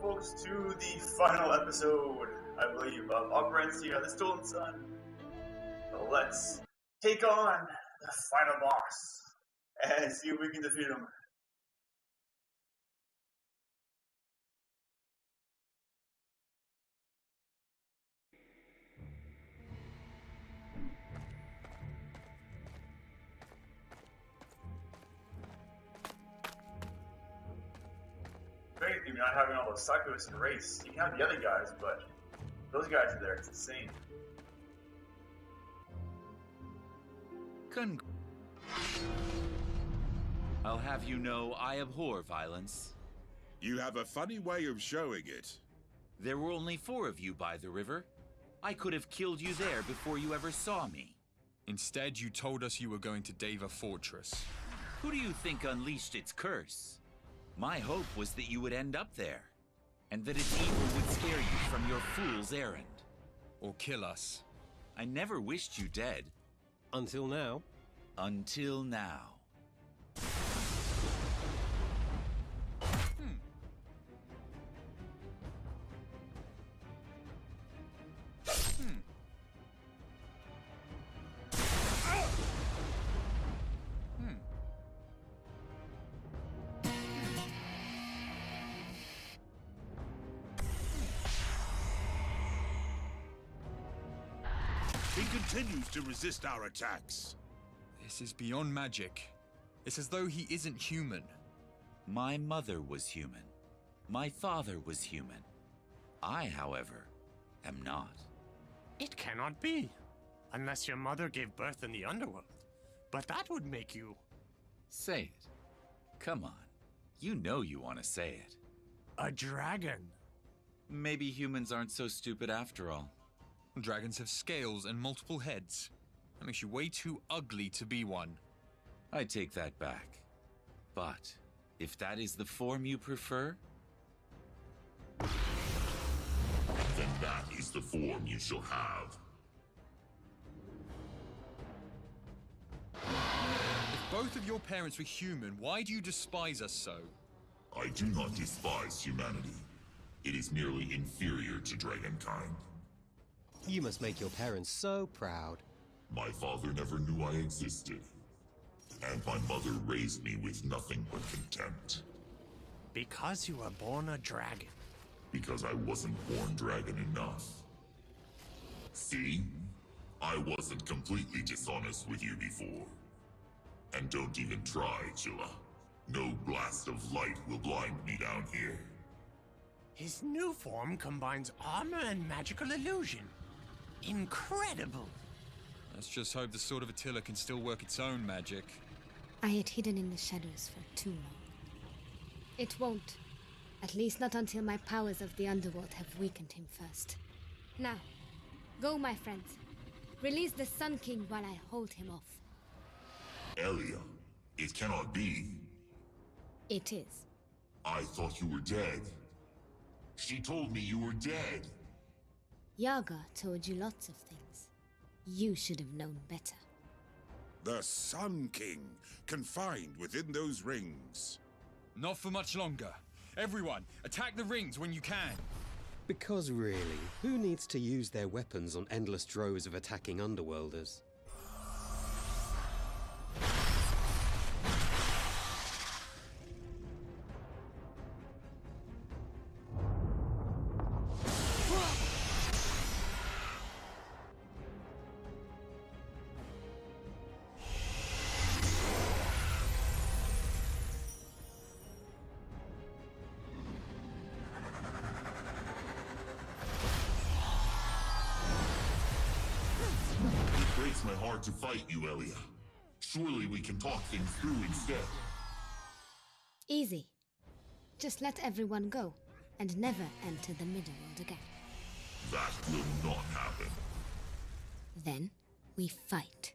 folks, to the final episode, I believe, of Operencia, the Stolen Sun. So let's take on the final boss and see if we can defeat him. Crazy, not having all those suckers in race. You can have the other guys, but those guys are there. It's insane. I'll have you know I abhor violence. You have a funny way of showing it. There were only 4 of you by the river. I could have killed you there before you ever saw me. Instead, you told us you were going to Deva Fortress. Who do you think unleashed its curse? My hope was that you would end up there, and that its evil would scare you from your fool's errand. Or kill us. I never wished you dead. Until now. Until now. He continues to resist our attacks. This is beyond magic. It's as though he isn't human. My mother was human. My father was human. I, however, am not. It cannot be, unless your mother gave birth in the underworld. But that would make you... Say it. Come on. You know you want to say it. a dragon. Maybe humans aren't so stupid after all. Dragons have scales and multiple heads. That makes you way too ugly to be one. I take that back. But if that is the form you prefer... Then that is the form you shall have. If both of your parents were human, why do you despise us so? I do not despise humanity. It is merely inferior to dragonkind. You must make your parents so proud. My father never knew I existed. And my mother raised me with nothing but contempt. Because you were born a dragon. Because I wasn't born dragon enough. See? I wasn't completely dishonest with you before. And don't even try, Chilla. No blast of light will blind me down here. His new form combines armor and magical illusion. Incredible! Let's just hope the Sword of Attila can still work its own magic. I had hidden in the shadows for too long. It won't. At least not until my powers of the underworld have weakened him first. Now, go, my friends. Release the Sun King while I hold him off. Elia, it cannot be. It is. I thought you were dead. She told me you were dead. Yaga told you lots of things. You should have known better. The Sun King, confined within those rings. Not for much longer. Everyone, attack the rings when you can. Because really, who needs to use their weapons on endless droves of attacking underworlders? It breaks my heart to fight you, Elia. Surely we can talk things through instead. Easy. Just let everyone go, and never enter the Middleworld again. That will not happen. Then, we fight.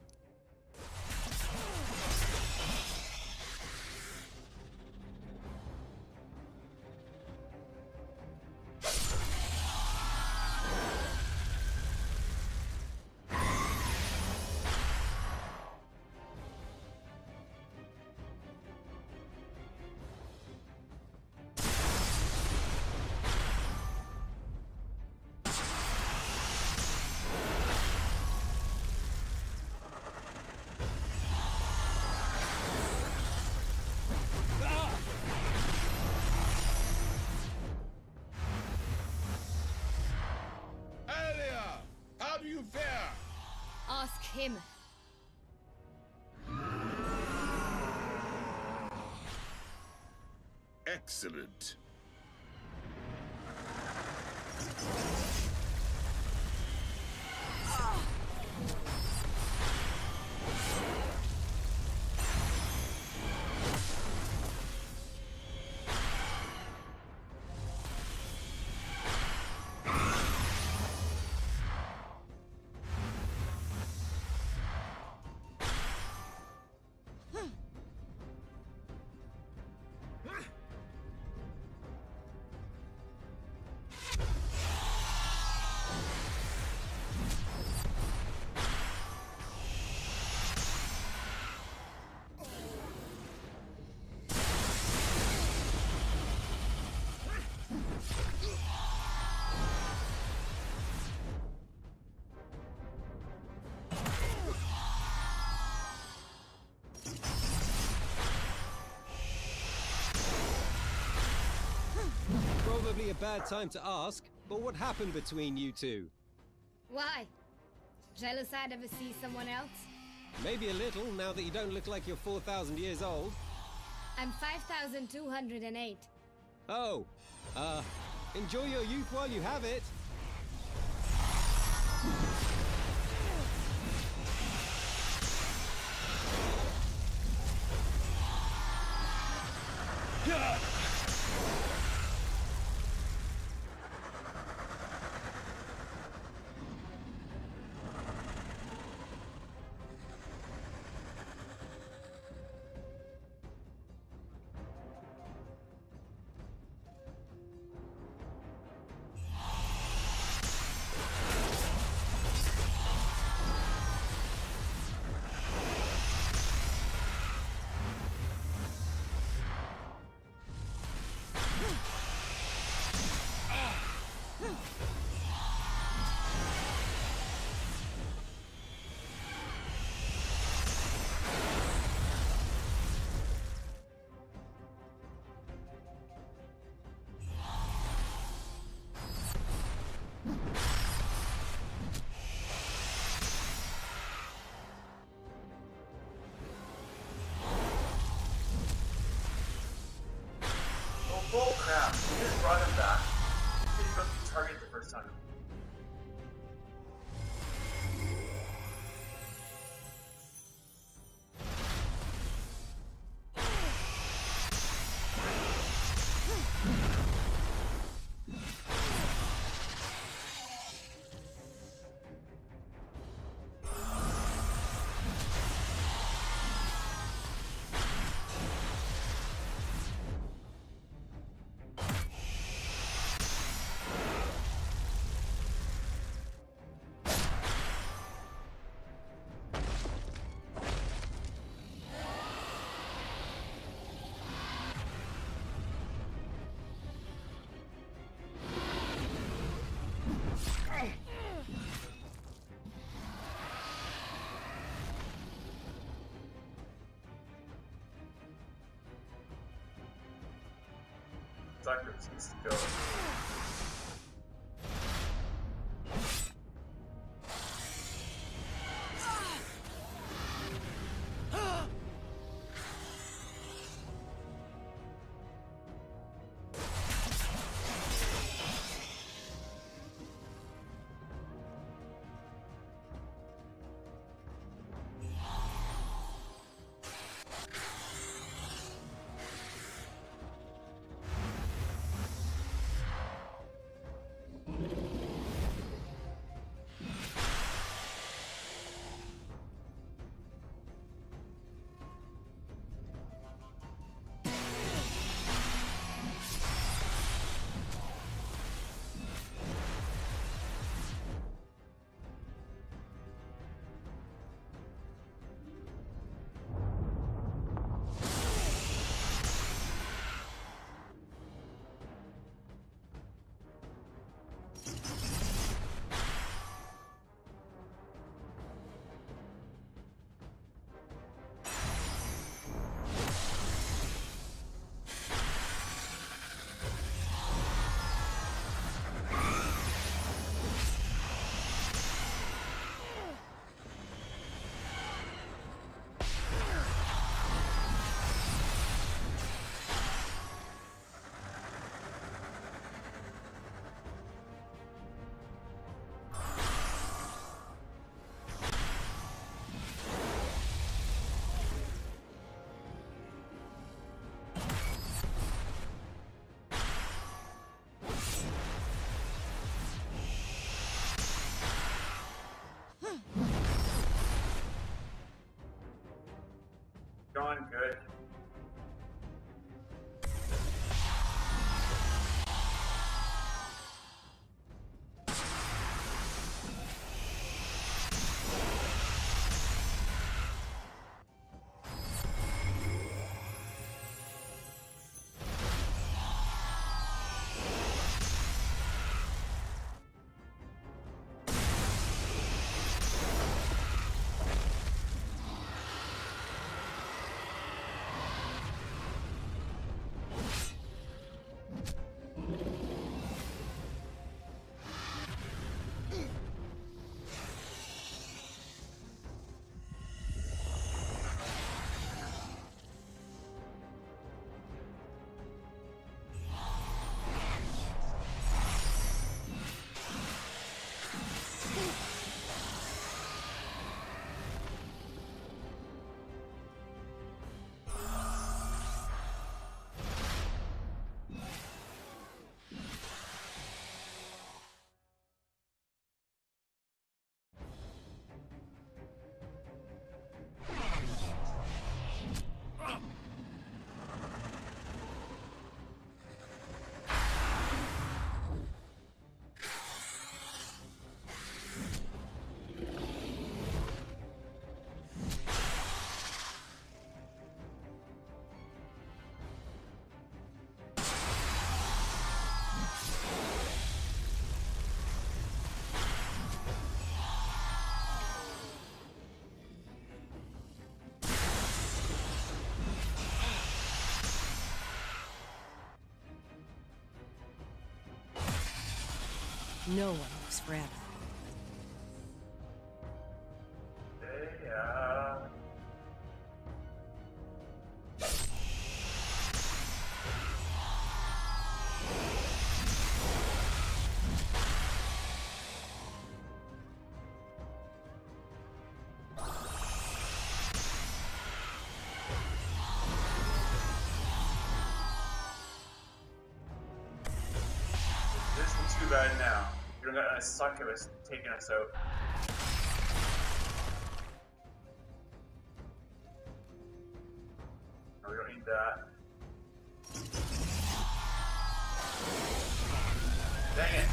you fear? Ask him. Excellent. Probably a bad time to ask, but what happened between you two? Why? Jealous I'd ever see someone else? Maybe a little, now that you don't look like you're 4,000 years old. I'm 5,208. Oh, enjoy your youth while you have it. Bull crap. You just brought him back. He didn't go to target the first time. Doctor needs to go. on good. No one lives forever. This isn't too bad now. You're not a succubus taking us out. No, we don't need that. Dang it.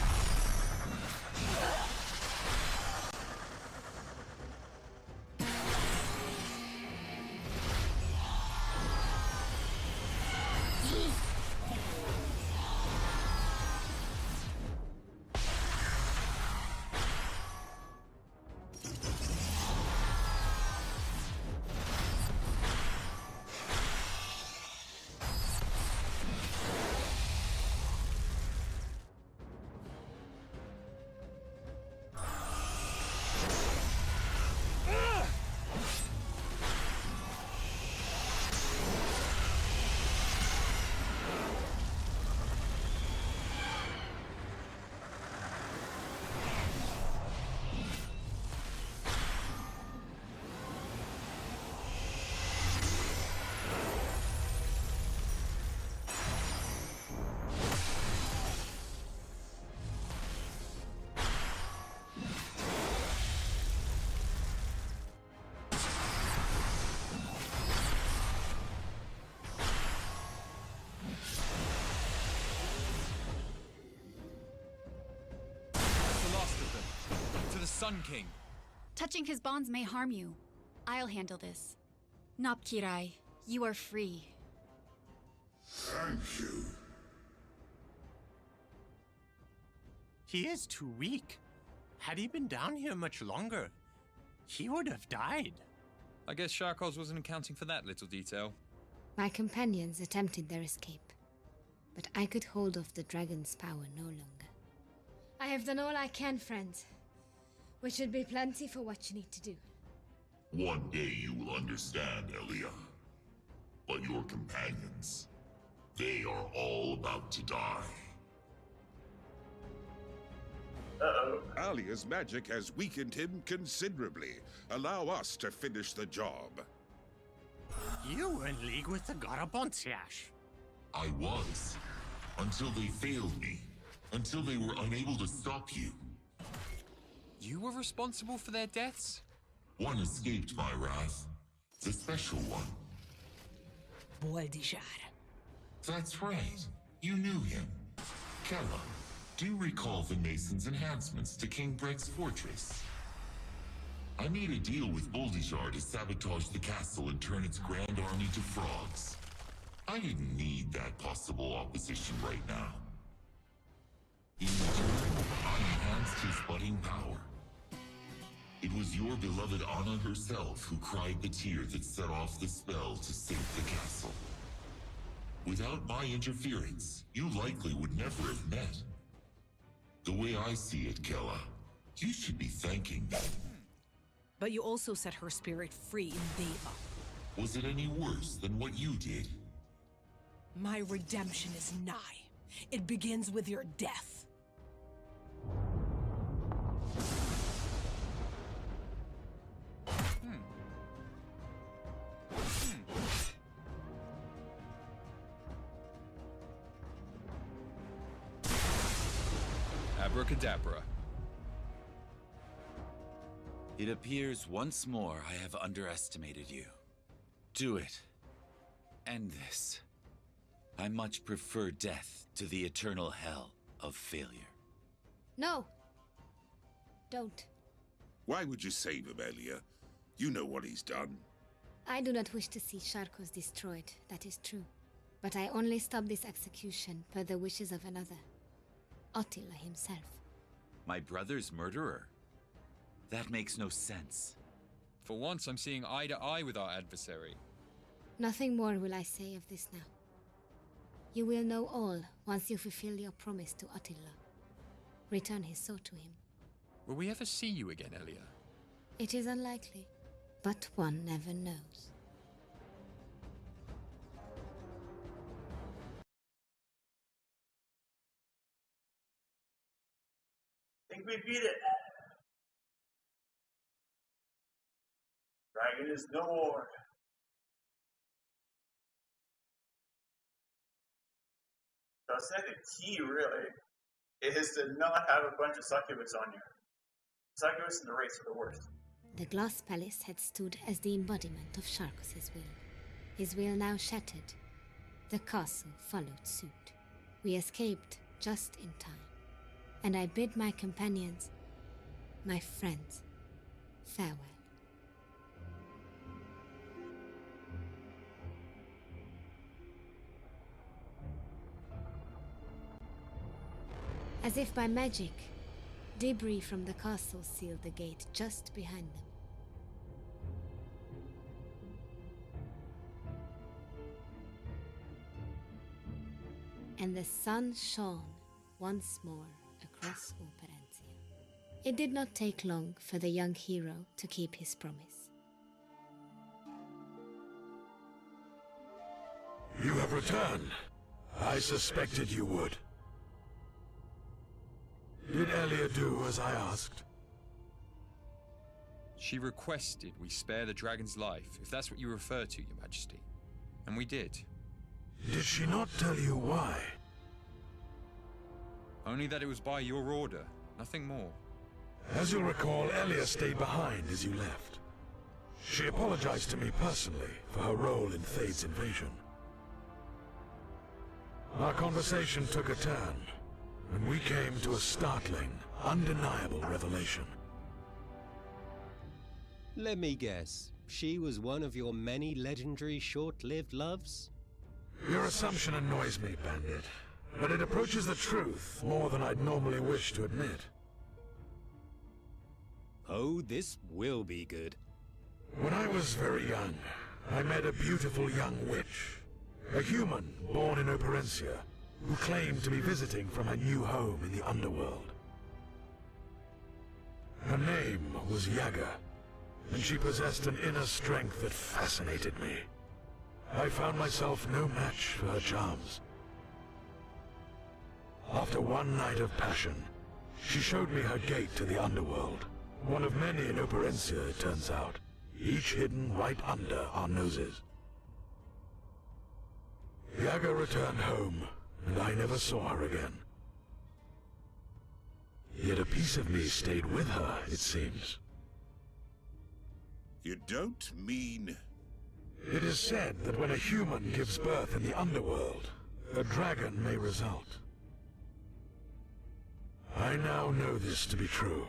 Sun King. Touching his bonds may harm you. I'll handle this. Nopkirai, you are free. Thank you. He is too weak. Had he been down here much longer, he would have died. I guess Sharkos wasn't accounting for that little detail. My companions attempted their escape, but I could hold off the dragon's power no longer. I have done all I can, friends, which should be plenty for what you need to do. One day you will understand, Elia. But your companions, they are all about to die. Uh-oh. Alia's magic has weakened him considerably. Allow us to finish the job. You were in league with the Garabonciash. I was. Until they failed me. Until they were unable to stop you. You were responsible for their deaths? One escaped my wrath. The special one. Boldishar. That's right. You knew him. Kella, do you recall the Mason's enhancements to King Breck's fortress? I made a deal with Boldishar to sabotage the castle and turn its grand army to frogs. I didn't need that possible opposition right now. In return, I enhanced his budding power. It was your beloved Anna herself who cried the tear that set off the spell to sink the castle. Without my interference, you likely would never have met. The way I see it, Kella, you should be thanking me. But you also set her spirit free in Deva. Was it any worse than what you did? My redemption is nigh. It begins with your death. Abracadabra. It appears once more I have underestimated you. Do it. End this. I much prefer death to the eternal hell of failure. No. Don't. Why would you save him, Elia? You know what he's done. I do not wish to see Sharkos destroyed, that is true. But I only stop this execution per the wishes of another. Attila himself. My brother's murderer? That makes no sense. For once, I'm seeing eye to eye with our adversary. Nothing more will I say of this now. You will know all once you fulfill your promise to Attila. Return his soul to him. Will we ever see you again, Elia? It is unlikely, but one never knows. Think we beat it. Dragon is no more. So I said the key really is to not have a bunch of succubus on you. Succubus and the race are the worst. The glass palace had stood as the embodiment of Sharkos' will. His will now shattered. The castle followed suit. We escaped just in time. And I bid my companions, my friends, farewell. As if by magic, debris from the castle sealed the gate just behind them. And the sun shone once more across Operencia. It did not take long for the young hero to keep his promise. You have returned. I suspected you would. Did Elia do as I asked? She requested we spare the dragon's life, if that's what you refer to, Your Majesty. And we did. Did she not tell you why? Only that it was by your order, nothing more. As you'll recall, Elia stayed behind as you left. She apologized to me personally for her role in Thade's invasion. Our conversation took a turn, and we came to a startling, undeniable revelation. Let me guess. She was one of your many legendary short-lived loves? Your assumption annoys me, Bandit, but it approaches the truth more than I'd normally wish to admit. Oh, this will be good. When I was very young, I met a beautiful young witch. A human born in Operencia, who claimed to be visiting from her new home in the underworld. Her name was Yaga, and she possessed an inner strength that fascinated me. I found myself no match for her charms. After one night of passion, she showed me her gate to the underworld. One of many in Operencia, it turns out, each hidden right under our noses. Yaga returned home, and I never saw her again. Yet a piece of me stayed with her, it seems. You don't mean... It is said that when a human gives birth in the underworld, a dragon may result. I now know this to be true.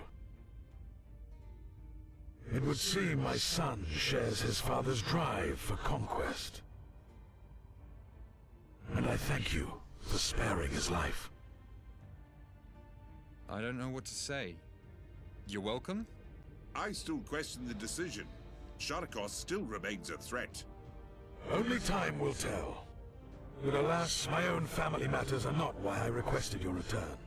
It would seem my son shares his father's drive for conquest. And I thank you for sparing his life. I don't know what to say. You're welcome? I still question the decision. Sharkos still remains a threat. Only time will tell. But alas, my own family matters are not why I requested your return.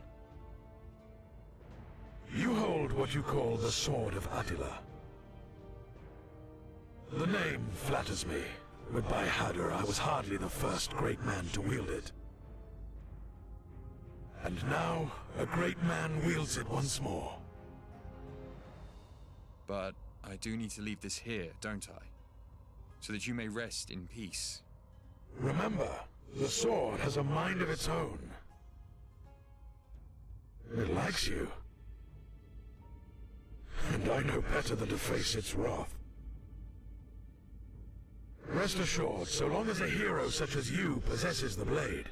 You hold what you call the Sword of Attila. The name flatters me, but by Hadar I was hardly the first great man to wield it. And now, a great man wields it once more. But I do need to leave this here, don't I? So that you may rest in peace. Remember, the sword has a mind of its own. It likes you. And I know better than to face its wrath. Rest assured, so long as a hero such as you possesses the blade,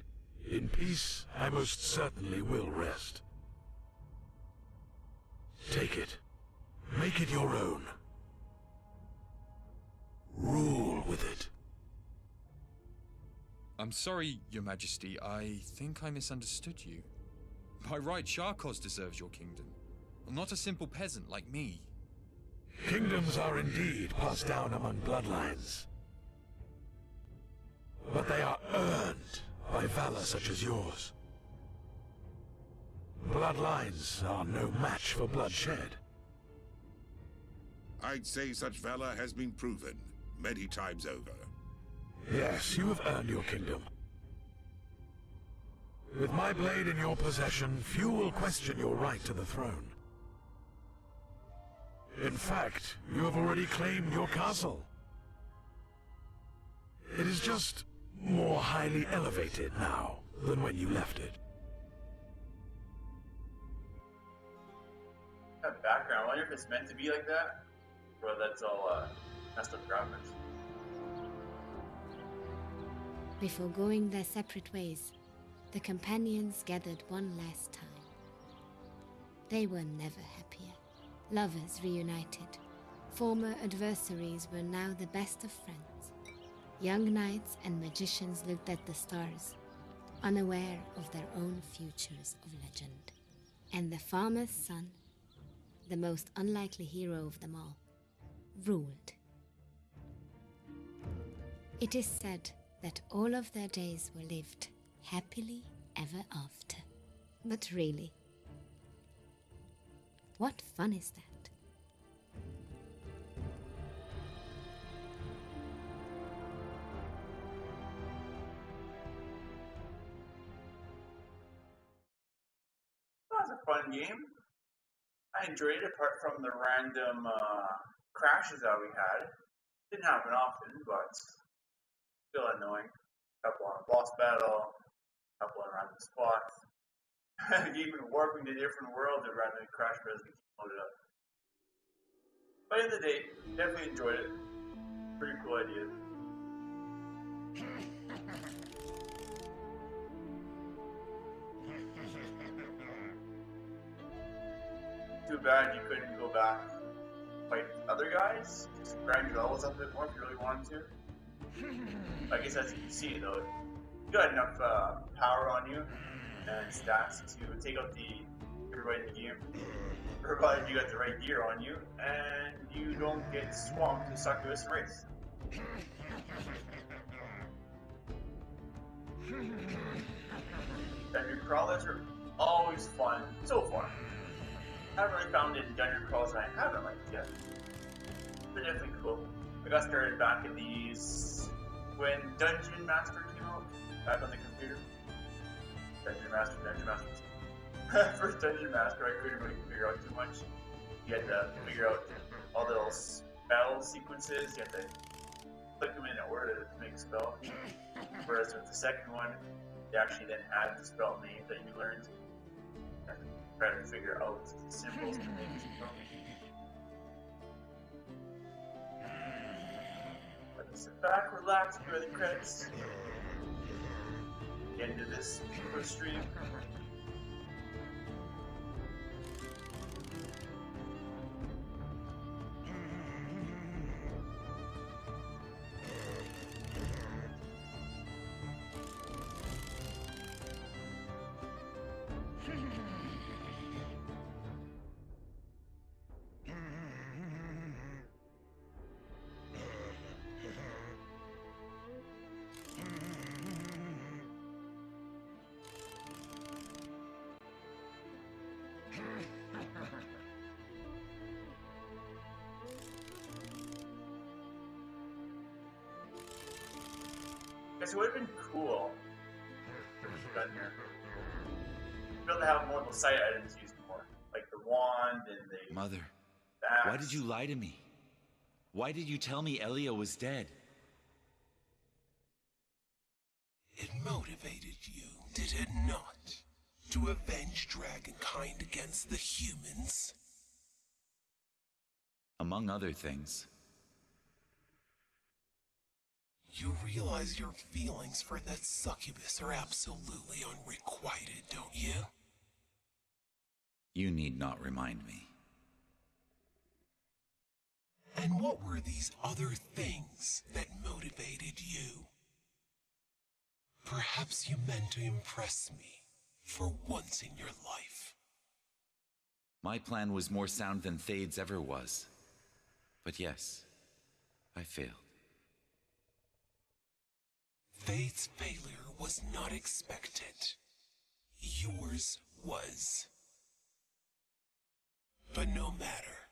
in peace I most certainly will rest. Take it. Make it your own. Rule with it. I'm sorry, Your Majesty. I think I misunderstood you. By right, Sharkos deserves your kingdom. Not a simple peasant like me. Kingdoms are indeed passed down among bloodlines. But they are earned by valor such as yours. Bloodlines are no match for bloodshed. I'd say such valor has been proven many times over. Yes, you have earned your kingdom. With my blade in your possession, few will question your right to the throne. In fact, you have already claimed your castle. It is just more highly elevated now than when you left it. That background, I wonder if it's meant to be like that, or that's all messed up graphics. Before going their separate ways, the companions gathered one last time. They were never happier. Lovers reunited. Former adversaries were now the best of friends. Young knights and magicians looked at the stars, unaware of their own futures of legend. And the farmer's son, the most unlikely hero of them all, ruled. It is said that all of their days were lived happily ever after. But really, what fun is that? That was a fun game. I enjoyed it apart from the random crashes that we had. Didn't happen often, but still annoying. Couple on a boss battle, couple on random spots. Even warping to different worlds that randomly crash as we loaded up. But in the day, definitely enjoyed it. Pretty cool idea. Too bad you couldn't go back fight other guys. Just grind your levels up a bit more if you really wanted to. I guess as you can see though, you got enough power on you and stats to take out everybody in the game, provided you got the right gear on you and you don't get swamped and sucked into a race. Dungeon crawlers are always fun, so far. I haven't really found any dungeon crawlers I haven't liked yet. They're definitely cool. I got started back in these when Dungeon Master came out, back on the computer. Dungeon Master. First Dungeon Master, I couldn't really figure out too much. You had to figure out all those battle sequences, you had to click them in order to make a spell. Whereas with the second one, they actually then had the spell name that you learned. And try to figure out the symbols to make the spell. But Sit back, relax, enjoy the credits. Get into this quick stream. Guess it would have been cool. Done here. Be able to have more of those side items used more, like the wand and the. Mother, axe. why did you lie to me? Why did you tell me Elia was dead? It motivated you, did it not? To avenge dragonkind against the humans? Among other things. You realize your feelings for that succubus are absolutely unrequited, don't you? You need not remind me. And what were these other things that motivated you? Perhaps you meant to impress me for once in your life. My plan was more sound than Thade's ever was. But yes, I failed. Thade's failure was not expected. Yours was. But no matter.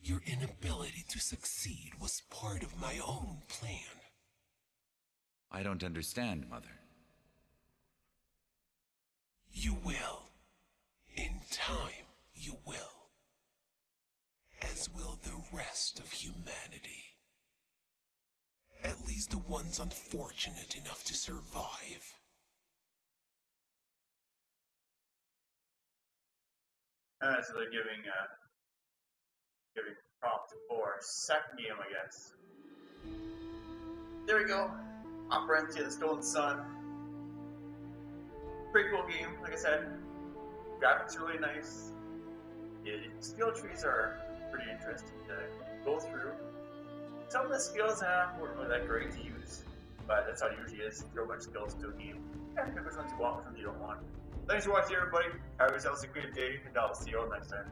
Your inability to succeed was part of my own plan. I don't understand, Mother. You will. In time, you will. As will the rest of humanity. At least the ones unfortunate enough to survive. So they're giving prompt for second game, I guess. There we go. Operencia, the Stolen Sun. Pretty cool game, like I said. Graphics are really nice. Skill trees are pretty interesting to go through. Some of the skills weren't really that great to use, but that's how it usually is. Throw a bunch of skills into a game. Pick which ones you want, which ones you don't want. Thanks for watching, everybody. Have yourselves a good day, and I'll see you all next time.